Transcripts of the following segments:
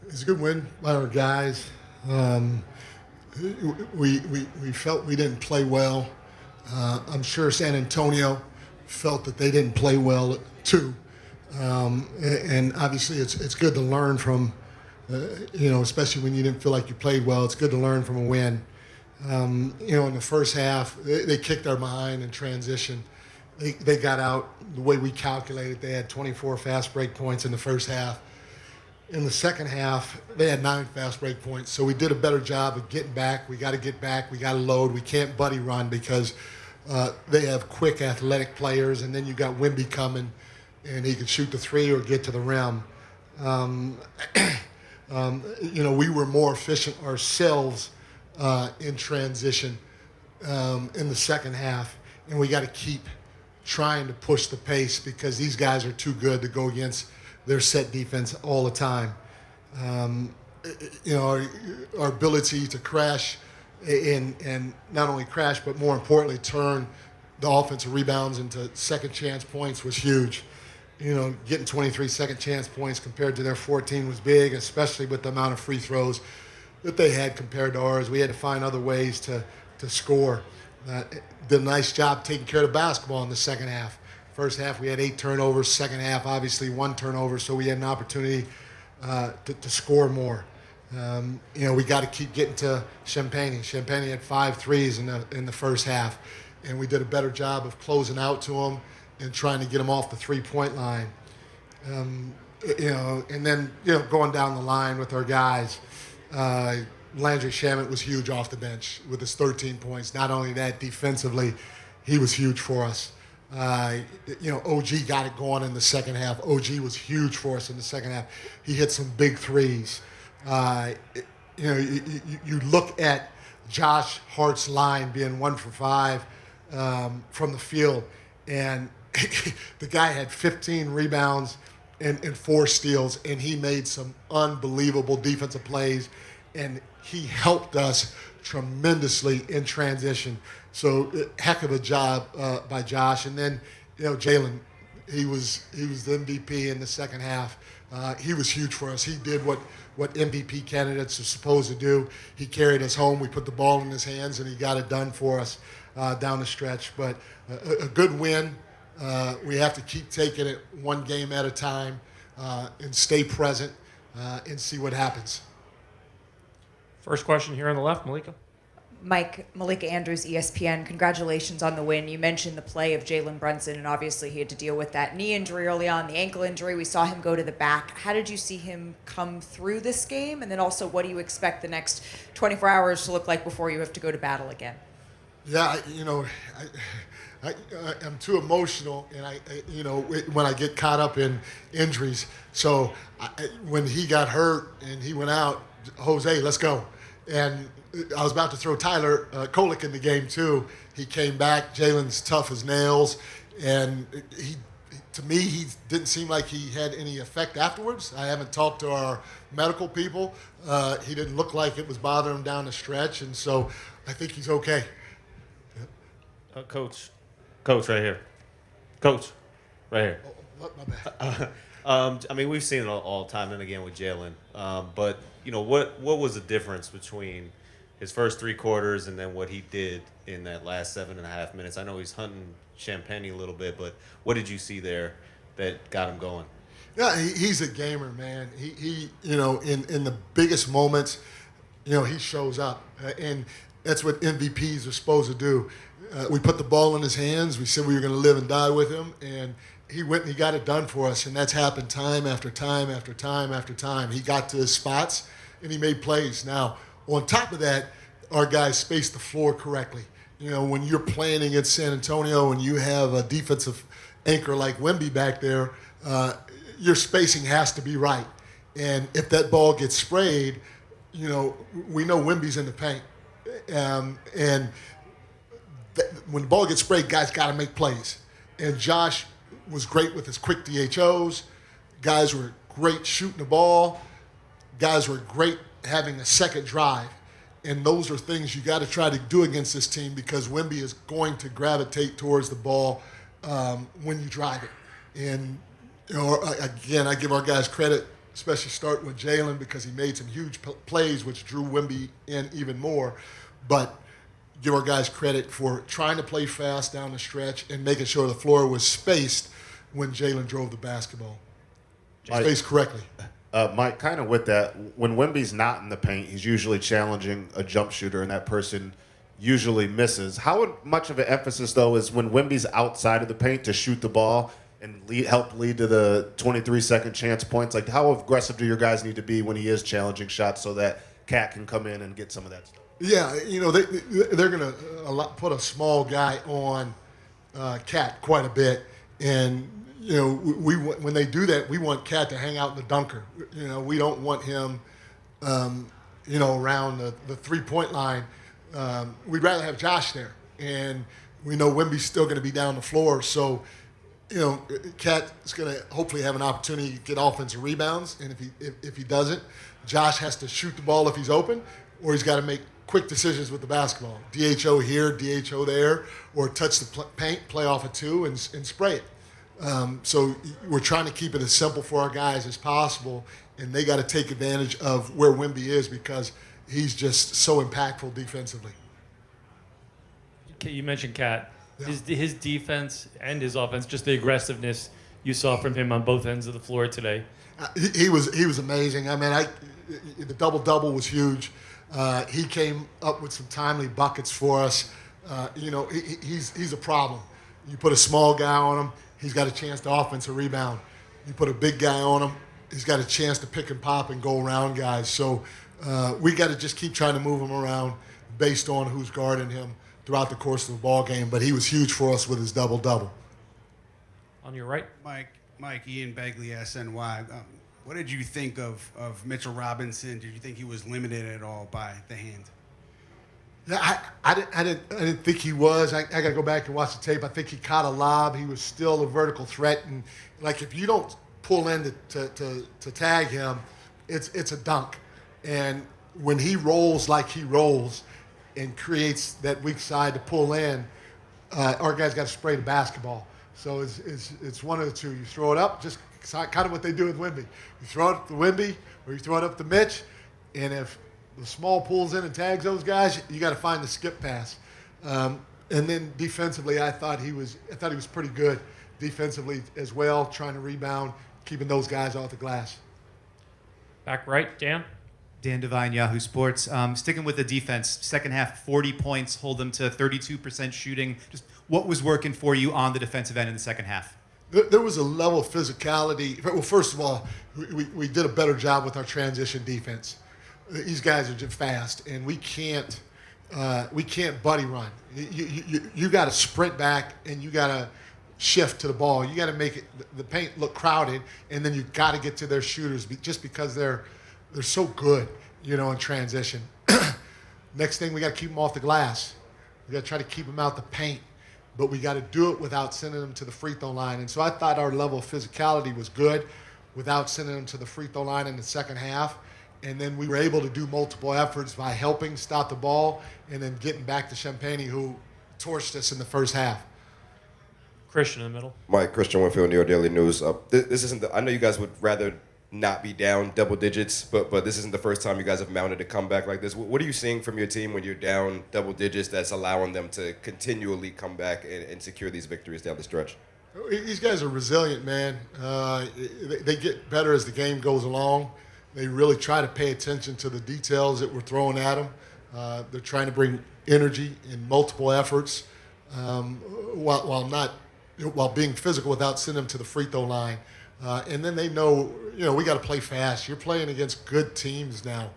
It's a good win by our guys. Um, we felt we didn't play well. I'm sure San Antonio felt that they didn't play well too. And obviously it's good to learn from, especially when you didn't feel like you played well. It's good to learn from a win. In the first half, they kicked our behind in transition. They got out the way we calculated. They had 24 fast break points in the first half. In the second half, they had 9 fast break points. So we did a better job of getting back. We got to get back. We got to load. We can't buddy run because they have quick, athletic players. And then you got Wemby coming, and he can shoot the three or get to the rim. We were more efficient ourselves in transition in the second half. And we got to keep trying to push the pace because these guys are too good to go against their set defense all the time. Our ability to crash and not only crash, but more importantly, turn the offensive rebounds into second chance points was huge. Getting 23 second chance points compared to their 14 was big, especially with the amount of free throws that they had compared to ours. We had to find other ways to score. Did a nice job taking care of the basketball in the second half. First half, we had 8 turnovers. Second half, obviously, 1 turnover, so we had an opportunity to score more. We got to keep getting to Champagne. Champagne had 5 threes in the first half, and we did a better job of closing out to them and trying to get them off the three-point line. And then going down the line with our guys. Landry Shamet was huge off the bench with his 13 points. Not only that, defensively, he was huge for us. OG got it going in the second half. OG was huge for us in the second half. He hit some big threes. You look at Josh Hart's line being 1 for 5 from the field, and the guy had 15 rebounds and 4 steals, and he made some unbelievable defensive plays, and he helped us tremendously in transition. So heck of a job by Josh. And then, Jaylen, he was the MVP in the second half. He was huge for us. He did what MVP candidates are supposed to do. He carried us home. We put the ball in his hands, and he got it done for us down the stretch. But a good win. We have to keep taking it one game at a time and stay present and see what happens. First question here on the left, Malika. Malika Andrews, ESPN. Congratulations on the win. You mentioned the play of Jalen Brunson, and obviously he had to deal with that knee injury early on, the ankle injury. We saw him go to the back. How did you see him come through this game? And then also, what do you expect the next 24 hours to look like before you have to go to battle again? Yeah, I'm too emotional, and when I get caught up in injuries. So when he got hurt and he went out, Jose, let's go. And I was about to throw Tyler Kolek in the game too. He came back. Jalen's tough as nails, and to me, he didn't seem like he had any effect afterwards. I haven't talked to our medical people. He didn't look like it was bothering him down the stretch, and so I think he's okay. Coach right here. Coach, right here. Oh, my bad. We've seen it all time and again with Jaylen. But what was the difference between his first 3 quarters and then what he did in that last 7.5 minutes? I know he's hunting Champagne a little bit, but what did you see there that got him going? Yeah, he's a gamer, man. He in the biggest moments, he shows up, and that's what MVPs are supposed to do. We put the ball in his hands. We said we were going to live and die with him, and he went and he got it done for us, and that's happened time after time after time after time. He got to his spots, and he made plays. Now, on top of that, our guys spaced the floor correctly. When you're playing against San Antonio and you have a defensive anchor like Wemby back there, your spacing has to be right. And if that ball gets sprayed, we know Wemby's in the paint. When the ball gets sprayed, guys got to make plays. And Josh was great with his quick DHOs. Guys were great shooting the ball. Guys were great having a second drive. And those are things you got to try to do against this team because Wemby is going to gravitate towards the ball when you drive it. And again, I give our guys credit especially starting with Jalen because he made some huge plays, which drew Wemby in even more. But give our guys credit for trying to play fast down the stretch and making sure the floor was spaced when Jalen drove the basketball. Spaced correctly. Mike, kind of with that, when Wemby's not in the paint, he's usually challenging a jump shooter, and that person usually misses. How much of an emphasis, though, is when Wemby's outside of the paint to shoot the ball and help lead to the 23-second chance points? Like, how aggressive do your guys need to be when he is challenging shots so that Cat can come in and get some of that stuff? Yeah, they're going to put a small guy on Cat quite a bit, and when they do that, we want Cat to hang out in the dunker. We don't want him, around the three-point line. We'd rather have Josh there, and we know Wemby's still going to be down the floor. So, Cat is going to hopefully have an opportunity to get offensive rebounds, and if he doesn't, Josh has to shoot the ball if he's open, or he's got to make quick decisions with the basketball. DHO here, DHO there, or touch the paint, play off a two, and spray it. So we're trying to keep it as simple for our guys as possible, and they got to take advantage of where Wemby is because he's just so impactful defensively. You mentioned Cat. Yeah. His defense and his offense, just the aggressiveness you saw from him on both ends of the floor today. He was amazing. I mean, the double-double was huge. He came up with some timely buckets for us. He's a problem. You put a small guy on him, he's got a chance to offensive rebound. You put a big guy on him, he's got a chance to pick and pop and go around guys. So we got to just keep trying to move him around based on who's guarding him throughout the course of the ball game. But he was huge for us with his double-double. On your right. Mike, Ian Begley, SNY. What did you think of Mitchell Robinson? Did you think he was limited at all by the hand? Yeah, I didn't think he was. I got to go back and watch the tape. I think he caught a lob. He was still a vertical threat, and if you don't pull in to tag him, it's a dunk. And when he rolls like he rolls and creates that weak side to pull in, our guys got to spray the basketball. So it's one of the two. You throw it up, just kind of what they do with Wemby. You throw it up to Wemby or you throw it up to Mitch, and if the small pulls in and tags those guys, you got to find the skip pass. And then defensively, I thought he was pretty good defensively as well, trying to rebound, keeping those guys off the glass. Back right, Dan. Dan Devine, Yahoo Sports. Sticking with the defense, second half, 40 points, hold them to 32% shooting. Just what was working for you on the defensive end in the second half? There was a level of physicality. Well, first of all, we did a better job with our transition defense. These guys are just fast, and we can't buddy run. You got to sprint back, and you got to shift to the ball. You got to make the paint look crowded, and then you got to get to their shooters just because they're so good, in transition. Next thing, we got to keep them off the glass. We got to try to keep them out the paint, but we got to do it without sending them to the free throw line. And so I thought our level of physicality was good without sending them to the free throw line in the second half. And then we were able to do multiple efforts by helping stop the ball and then getting back to Champagne, who torched us in the first half. Christian in the middle. Mike, Christian Winfield, New York Daily News. This isn't I know you guys would rather not be down double digits, but this isn't the first time you guys have mounted a comeback like this. What are you seeing from your team when you're down double digits that's allowing them to continually come back and secure these victories down the stretch? These guys are resilient, man. They get better as the game goes along. They really try to pay attention to the details that we're throwing at them. They're trying to bring energy in multiple efforts while being physical without sending them to the free throw line. And then they know, we got to play fast. You're playing against good teams now,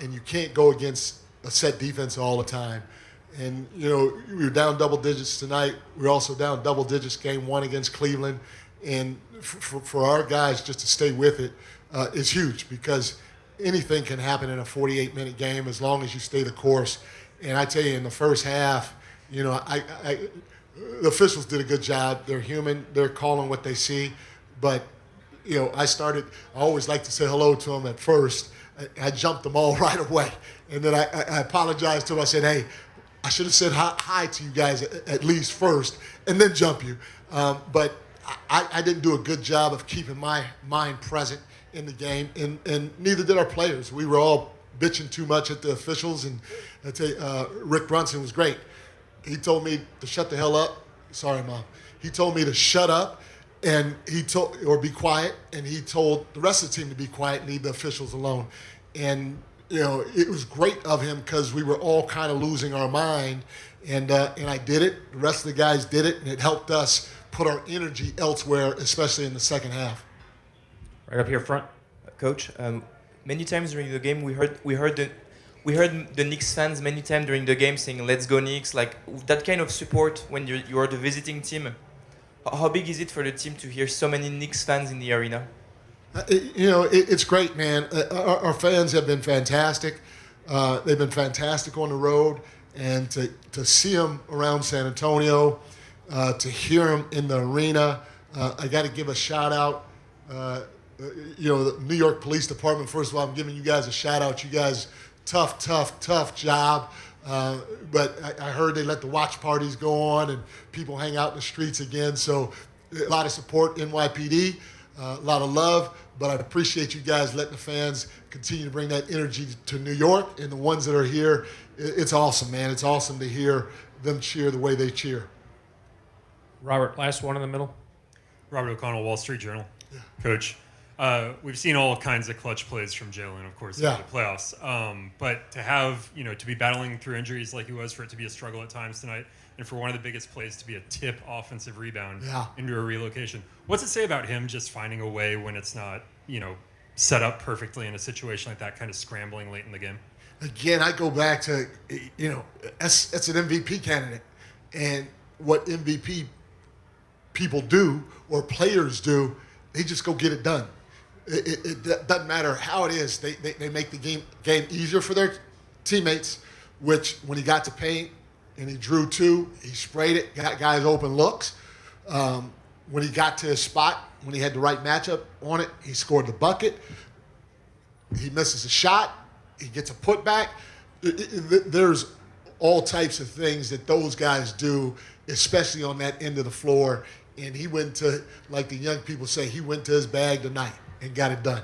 and you can't go against a set defense all the time. And, we were down double digits tonight. We were also down double digits game one against Cleveland. And for our guys just to stay with it is huge because anything can happen in a 48-minute game as long as you stay the course. And I tell you, in the first half, the officials did a good job. They're human. They're calling what they see. But, I always like to say hello to them at first. I jumped them all right away. And then I apologized to them. I said, hey, I should have said hi to you guys at least first and then jump you. But I didn't do a good job of keeping my mind present in the game, and neither did our players. We were all bitching too much at the officials, and I tell you, Rick Brunson was great. He told me to shut the hell up. Sorry, Mom. He told me to shut up, and or be quiet, and he told the rest of the team to be quiet and leave the officials alone. And it was great of him because we were all kind of losing our mind, and I did it. The rest of the guys did it, and it helped us put our energy elsewhere, especially in the second half. Right up here front, Coach. Many times during the game, we heard the Knicks fans many times during the game saying "Let's go Knicks!" Like that kind of support when you are the visiting team. How big is it for the team to hear so many Knicks fans in the arena? It's great, man. Our fans have been fantastic. They've been fantastic on the road, and to see them around San Antonio, to hear them in the arena. I got to give a shout out. The New York Police Department. First of all, I'm giving you guys a shout out. You guys, tough job. But I heard they let the watch parties go on and people hang out in the streets again. So a lot of support, NYPD, a lot of love. But I appreciate you guys letting the fans continue to bring that energy to New York. And the ones that are here, it's awesome, man. It's awesome to hear them cheer the way they cheer. Robert, last one in the middle. Robert O'Connell, Wall Street Journal. Yeah. Coach, we've seen all kinds of clutch plays from Jaylen, of course, in the playoffs. But to have, to be battling through injuries like he was, for it to be a struggle at times tonight, and for one of the biggest plays to be a tip offensive rebound into a relocation. What's it say about him just finding a way when it's not, set up perfectly in a situation like that, kind of scrambling late in the game? Again, I go back to, that's an MVP candidate. And what MVP people do or players do, they just go get it done. It doesn't matter how it is. They make the game easier for their teammates, which when he got to paint and he drew two, he sprayed it, got guys open looks. When he got to his spot, when he had the right matchup on it, he scored the bucket. He misses a shot. He gets a putback. There's all types of things that those guys do, especially on that end of the floor. And he went to, like the young people say, he went to his bag tonight and got it done.